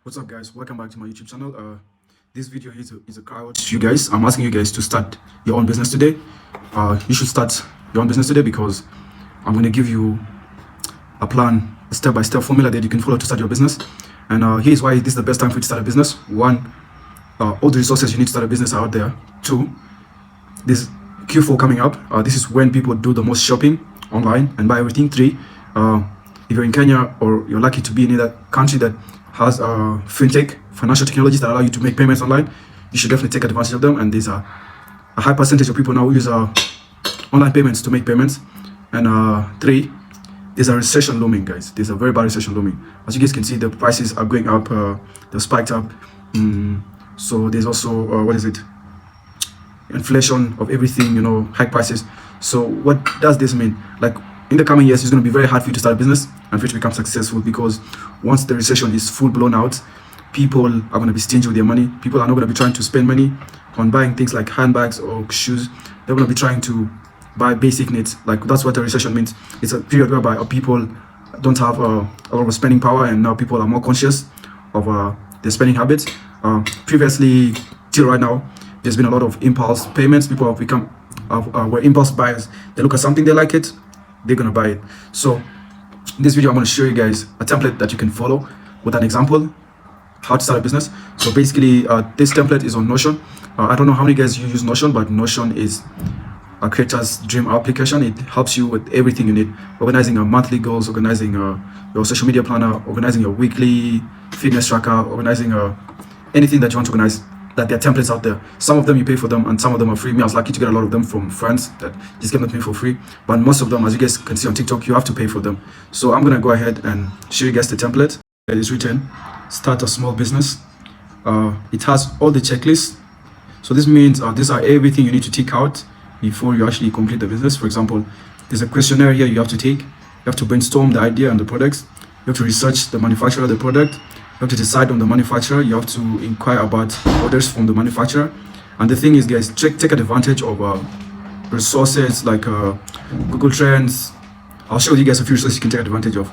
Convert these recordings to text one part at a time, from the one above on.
What's up, guys? Welcome back to my YouTube channel. This video here is a call out to you guys. I'm asking you guys to start your own business today. You should start your own business today because I'm going to give you a plan, a step-by-step formula that you can follow to start your business. And here's why this is the best time for you to start a business. One, all the resources you need to start a business are out there. Two, this Q4 coming up. This is when people do the most shopping online and buy everything. Three, if you're in Kenya or you're lucky to be in either country that has fintech, financial technologies that allow you to make payments online, you should definitely take advantage of them. And there's a high percentage of people now who use online payments to make payments. And three, there's a recession looming, guys. There's a very bad recession looming. As you guys can see, the prices are going up. They've spiked up. So there's also inflation of everything, high prices. So what does this mean? Like, in the coming years, it's going to be very hard for you to start a business and for you to become successful, because once the recession is full blown out, people are going to be stingy with their money. People are not going to be trying to spend money on buying things like handbags or shoes. They're going to be trying to buy basic needs. Like, that's what the recession means. It's a period whereby people don't have a lot of spending power, and now people are more conscious of their spending habits. Previously, till right now, there's been a lot of impulse payments. People have become were impulse buyers. They look at something, they like it, they're gonna buy it. So in this video, I'm going to show you guys a template that you can follow with an example how to start a business. So basically, this template is on Notion. I don't know how many guys you use Notion, but Notion is a creator's dream application. It helps you with everything you need: organizing your monthly goals, organizing your social media planner, organizing your weekly fitness tracker, organizing anything that you want to organize. That there are templates out there. Some of them you pay for them, and some of them are free. Me, I was lucky to get a lot of them from friends that just gave them to me for free. But most of them, as you guys can see on TikTok, you have to pay for them. So I'm gonna go ahead and show you guys the template. It is written: start a small business. It has all the checklists. So this means these are everything you need to tick out before you actually complete the business. For example, there's a questionnaire here you have to take. You have to brainstorm the idea and the products. You have to research the manufacturer of the product. You have to decide on the manufacturer. You have to inquire about orders from the manufacturer. And the thing is, guys, take advantage of resources like Google Trends. I'll show you guys a few resources you can take advantage of.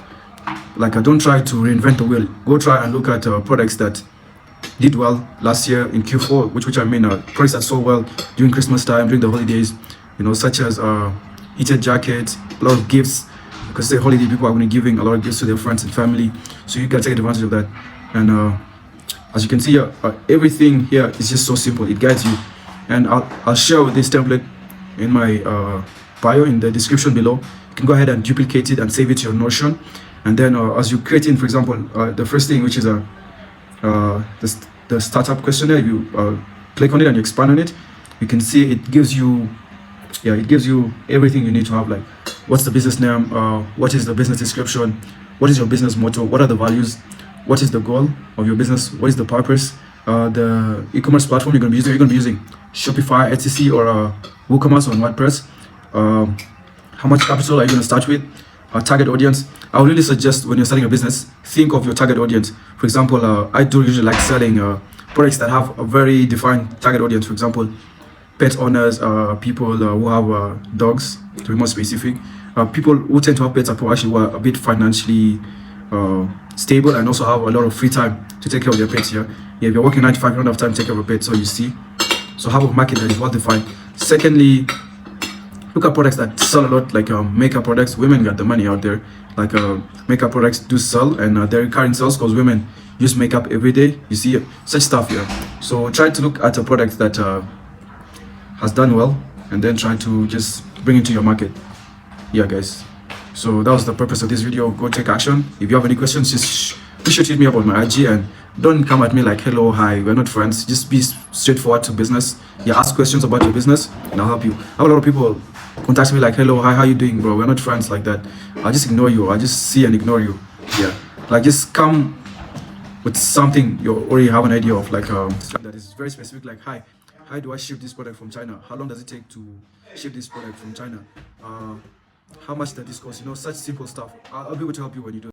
Like, don't try to reinvent the wheel. Go try and look at products that did well last year in Q4, which I mean products that sold well during Christmas time, during the holidays, such as heated jackets, a lot of gifts, because the holiday people are going to be giving a lot of gifts to their friends and family. So you can take advantage of that. And as you can see here, everything here is just so simple. It guides you. And I'll share this template in my bio in the description below. You can go ahead and duplicate it and save it to your Notion. And then as you create in, for example, the first thing, which is the startup questionnaire, you click on it and you expand on it. You can see it gives you everything you need to have, like what's the business name, what is the business description, what is your business motto, what are the values, what is the goal of your business, what is the purpose, the e-commerce platform you're going to be using, Shopify, Etsy, or WooCommerce on WordPress. How much capital are you going to start with? Target audience. I would really suggest, when you're starting a business, think of your target audience. For example, I do usually like selling products that have a very defined target audience. For example, pet owners, people who have dogs, to be more specific. People who tend to have pets are people actually who are a bit financially stable and also have a lot of free time to take care of their pets. If you're working 9 to 5, you don't have time to take care of a pet. So you see, so have a market that is well defined. Secondly, look at products that sell a lot, like makeup products. Women got the money out there. Like makeup products do sell, and they're recurring sales because women use makeup every day. You see such stuff here. So try to look at a product that has done well, and then try to just bring it to your market. Guys, so that was the purpose of this video. Go take action. If you have any questions, just be sure to hit me up on my IG, and don't come at me like, hello, hi, we're not friends. Just be straightforward to business. Ask questions about your business and I'll help you. I have a lot of people contact me like, hello, hi, how you doing, bro? We're not friends, like that. I'll just ignore you. I'll just see and ignore you. Like, just come with something you already have an idea of, like that is very specific, like, hi, how do I ship this product from China? How long does it take to ship this product from China? How much does this cost? Such simple stuff. I'll be able to help you when you do